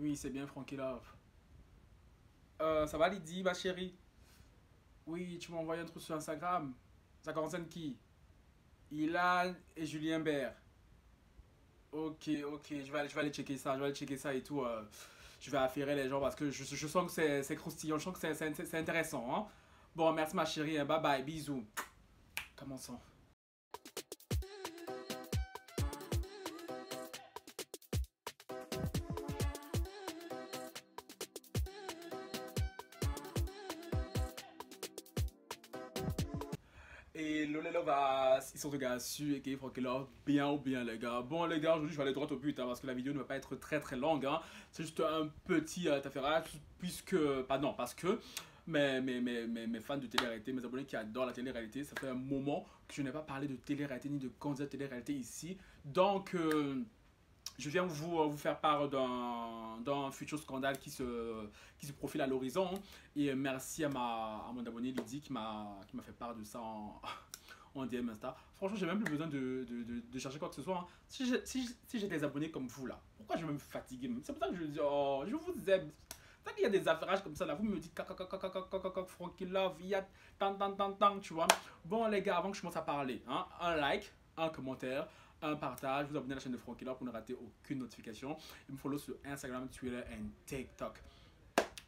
Oui, c'est bien, Frankie Love. Ça va, Lydie, ma chérie? Oui, tu m'as envoyé un truc sur Instagram. Ça concerne qui? Ilan et Julien Bert. Ok, ok, je vais aller checker ça, je vais aller checker ça et tout. Je vais affairer les gens parce que je sens que c'est croustillant, je sens que c'est intéressant. Hein? Bon, merci ma chérie, hein. Bye bye, bisous. Commençons. Et Lolelo va, ils sont gars su et qu'il faut que là, bien ou bien les gars. Bon les gars, aujourd'hui je vais aller droit au but hein, parce que la vidéo ne va pas être très très longue. Hein. C'est juste un petit affairage puisque, pas non, parce que mes fans de télé-réalité, mes abonnés qui adorent la télé-réalité, ça fait un moment que je n'ai pas parlé de télé-réalité ni de candidat télé-réalité ici. Donc, je viens vous faire part d'un futur scandale qui se profile à l'horizon. Et merci à mon abonné Lydie qui m'a fait part de ça en DM Insta. Franchement, j'ai même plus besoin de chercher quoi que ce soit. Hein. Si j'ai des abonnés comme vous là, pourquoi je vais me fatiguer? C'est pour ça que je dis, oh, je vous aime. C'est qu'il y a des affairages comme ça là, vous me dites Frankie Love, il y a tant, tu vois. Bon les gars, avant que je commence à parler, hein, un like, un commentaire, un partage, vous abonnez à la chaîne de Frankie Love pour ne rater aucune notification. Et me follow sur Instagram, Twitter et TikTok.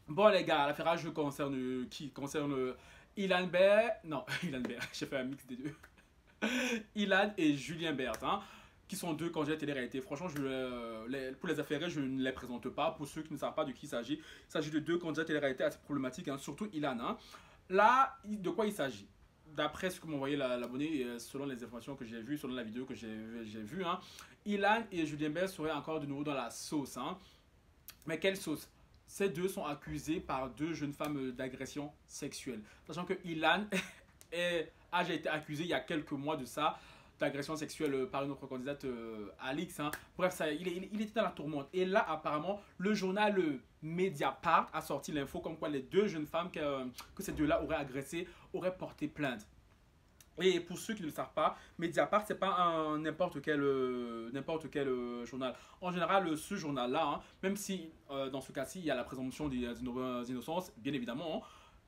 Bon les gars, l'affairage concerne qui? Concerne Ilan Bert, non, Ilan Bert, j'ai fait un mix des deux. Ilan et Julien Bert, hein, qui sont deux candidats télé-réalité. Franchement, pour les affaires, je ne les présente pas. Pour ceux qui ne savent pas de qui il s'agit de deux candidats télé-réalité assez problématiques, hein, surtout Ilan. Hein. Là, de quoi il s'agit? D'après ce que m'a envoyé l'abonné, selon les informations que j'ai vues, selon la vidéo que j'ai vue, hein, Ilan et Julien Bert seraient encore de nouveau dans la sauce. Hein. Mais quelle sauce? Ces deux sont accusés par deux jeunes femmes d'agression sexuelle. Sachant que Ilan a déjà été accusé il y a quelques mois de ça, d'agression sexuelle par une autre candidate, Alix. Hein. Bref, il était dans la tourmente. Et là, apparemment, le journal Mediapart a sorti l'info comme quoi les deux jeunes femmes que ces deux-là auraient agressées auraient porté plainte. Et pour ceux qui ne le savent pas, Mediapart, c'est pas n'importe quel, journal. En général, ce journal-là, hein, même si dans ce cas-ci, il y a la présomption d'innocence, bien évidemment, hein,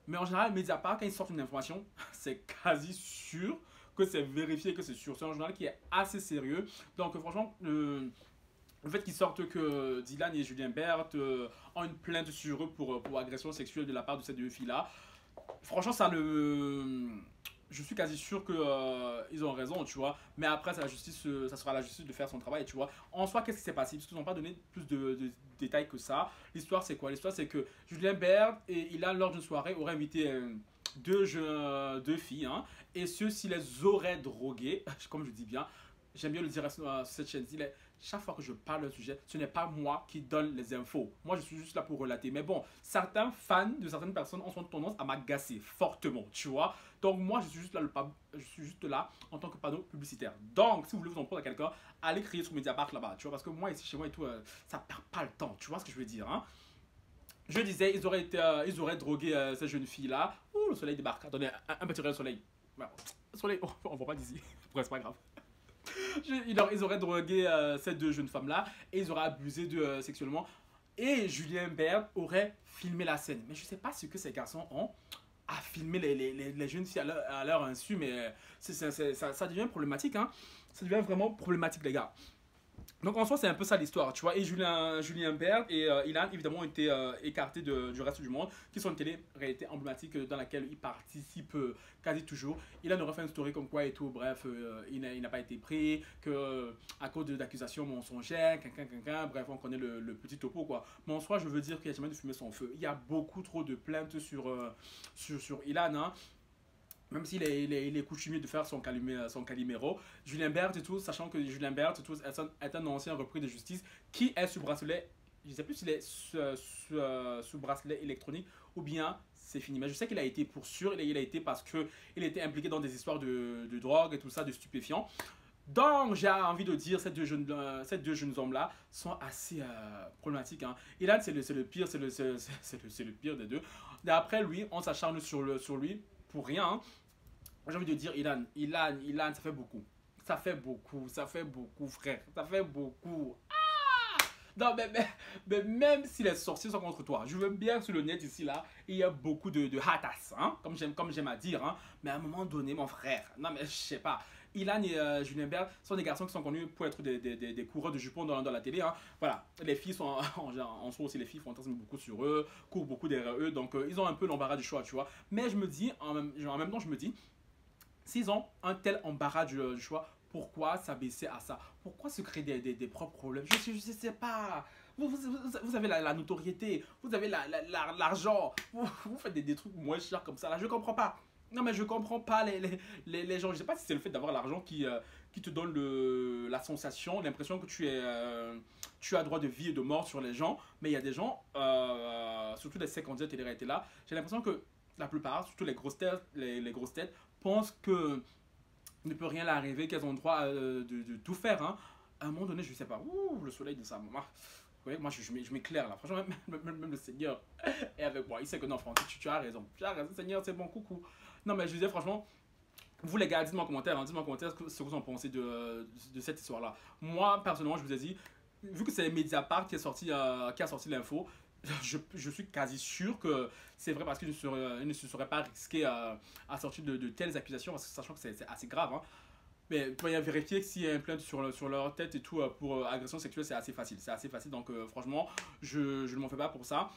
mais en général, Mediapart, quand ils sortent une information, c'est quasi sûr que c'est vérifié, que c'est sûr. C'est un journal qui est assez sérieux. Donc, franchement, le fait qu'ils sortent que Dylan et Julien Bert ont une plainte sur eux pour agression sexuelle de la part de ces deux filles-là, franchement, je suis quasi sûr que ils ont raison, tu vois. Mais après, la justice, ça sera à la justice de faire son travail, tu vois. En soi, qu'est-ce qui s'est passé? Parce qu'ils n'ont pas donné plus de détails que ça. L'histoire, c'est quoi? L'histoire, c'est que Julien Bert et Ilan, lors d'une soirée, auraient invité deux filles, hein, et ceux-ci les auraient droguées, comme je dis bien. J'aime bien le dire sur cette chaîne. Chaque fois que je parle d'un sujet, ce n'est pas moi qui donne les infos. Moi, je suis juste là pour relater. Mais bon, certains fans de certaines personnes ont tendance à m'agacer fortement, tu vois. Donc, moi, je suis juste là en tant que panneau publicitaire. Donc, si vous voulez vous en prendre à quelqu'un, allez crier sur Mediapart là-bas, tu vois. Parce que moi, ici, chez moi et tout, ça perd pas le temps. Tu vois ce que je veux dire, hein? Je disais, ils auraient drogué ces jeunes filles-là. Ouh, le soleil débarque. Attendez, un petit rayon de soleil. Le soleil, oh, on voit pas d'ici. Bref, c'est pas grave. Ils auraient drogué ces deux jeunes femmes-là et ils auraient abusé sexuellement. Et Julien Bert aurait filmé la scène. Mais je sais pas ce que ces garçons ont à filmer les jeunes filles à leur insu, mais ça devient problématique. Hein. Ça devient vraiment problématique, les gars. Donc en soi, c'est un peu ça l'histoire, tu vois. Et Julien Bert et Ilan, évidemment, ont été écartés du reste du monde, qui sont une télé-réalité emblématique dans laquelle ils participent quasi toujours. Ilan aurait fait une story comme quoi et tout, bref, il n'a pas été pris, que à cause d'accusations mensongères, bref, on connaît le petit topo, quoi. Mais en soi, je veux dire qu'il n'y a jamais de fumée sans feu. Il y a beaucoup trop de plaintes sur Ilan, hein. Même s'il est coutumier de faire son Calimero, Julien Bert et tout, sachant que Julien Bert et tout, est un ancien repris de justice qui est sous bracelet, je ne sais plus s'il est sous bracelet électronique ou bien c'est fini. Mais je sais qu'il a été pour sûr, il a été parce qu'il était impliqué dans des histoires de drogue et tout ça, de stupéfiants. Donc, j'ai envie de dire, ces deux jeunes hommes-là sont assez problématiques. Hein. Ilan, c'est le pire, c'est le pire des deux. D'après lui, on s'acharne sur lui pour rien. Hein. J'ai envie de dire, Ilan, ça fait beaucoup. Ça fait beaucoup, frère. Ça fait beaucoup. Non, mais même si les sorciers sont contre toi, je veux bien que sur le net ici, là, il y a beaucoup de hatas, hein, comme j'aime à dire, hein, mais à un moment donné, mon frère, non, mais je sais pas. Ilan et Julien Bert sont des garçons qui sont connus pour être des coureurs de jupons dans la télé. Hein. Voilà, les filles sont en soi aussi, les filles fantasment beaucoup sur eux, courent beaucoup derrière eux, donc ils ont un peu l'embarras du choix, tu vois. Mais je me dis, en même temps, je me dis, s'ils ont un tel embarras du choix, pourquoi s'abaisser à ça? Pourquoi se créer des propres problèmes? Je sais pas. Vous avez la notoriété, vous avez l'argent, vous faites des trucs moins chers comme ça. Là, je comprends pas. Non, mais je comprends pas les gens. Je sais pas si c'est le fait d'avoir l'argent qui te donne la sensation, l'impression que tu as droit de vie et de mort sur les gens. Mais il y a des gens, surtout les 50 télé-réalités là, j'ai l'impression que la plupart, surtout les grosses têtes, pensent que ne peut rien leur arriver, qu'elles ont le droit de tout faire. Hein. À un moment donné, je sais pas, ouh, le soleil de sa maman. Ouais, moi, je m'éclaire là. Franchement, même le Seigneur est avec moi. Il sait que non, Franck, tu as raison. Tu as raison, Seigneur, c'est bon, coucou. Non, mais je disais, franchement, vous les gars, dites-moi en commentaire, hein, dites-moi en commentaire ce que vous en pensez de cette histoire-là. Moi, personnellement, je vous ai dit, vu que c'est Mediapart qui a sorti l'info, je suis quasi sûr que c'est vrai parce qu'ils ne se seraient pas risqués à sortir de telles accusations, parce que sachant que c'est assez grave. Hein. Mais il faut vérifier que s'il y a une plainte sur leur tête et tout pour agression sexuelle, c'est assez facile. C'est assez facile, donc franchement, je ne m'en fais pas pour ça.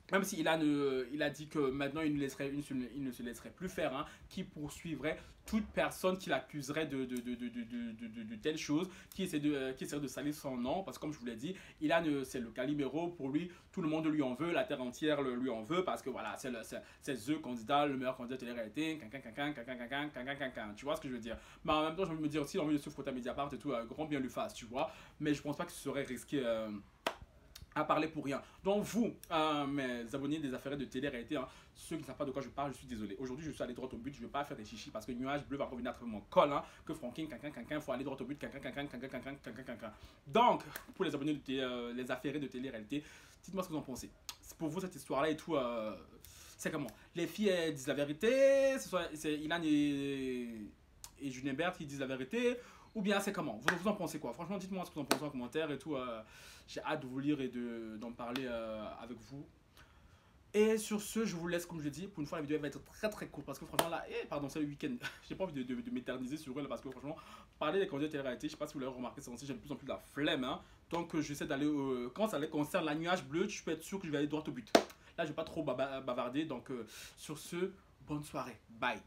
Même s'il il a dit que maintenant il ne se laisserait plus faire, hein, qui poursuivrait toute personne qui l'accuserait de telles choses, qui essaierait de salir son nom, parce que comme je vous l'ai dit, c'est le Calimero, pour lui, tout le monde lui en veut, la terre entière lui en veut, parce que voilà, c'est le candidat, le meilleur candidat de télé-réalité, tu vois ce que je veux dire. Mais en même temps, je me dire aussi, envie de se frotter à Mediapart et tout, grand bien lui fasse, tu vois, mais je pense pas que ce serait risqué à parler pour rien. Donc vous, mes abonnés des affaires de télé-réalité, hein, ceux qui ne savent pas de quoi je parle, je suis désolé. Aujourd'hui, je suis allé droit au but, je ne vais pas faire des chichis parce que Nuage Bleu va revenir à travers mon col, hein, que Franklin, il faut aller droit au but, Donc, pour les abonnés les affaires de télé-réalité, dites-moi ce que vous en pensez. C'est pour vous cette histoire-là et tout, c'est comment? Les filles elles disent la vérité, c'est Ilan et Julien Bert qui disent la vérité, ou bien c'est comment? Vous en pensez quoi? Franchement, dites-moi ce que vous en pensez en commentaire et tout. J'ai hâte de vous lire et d'en parler avec vous. Et sur ce, je vous laisse, comme je l'ai dit, pour une fois la vidéo elle va être très très courte parce que franchement là, pardon, c'est le week-end. J'ai pas envie de m'éterniser sur elle parce que franchement, parler des candidats de télé-réalité, je sais pas si vous l'avez remarqué, c'est j'ai de plus en plus de la flemme. Hein. Donc j'essaie d'aller, quand ça concerne la nuage bleue, je peux être sûr que je vais aller droit au but. Là, je vais pas trop bavarder, donc sur ce, bonne soirée, bye.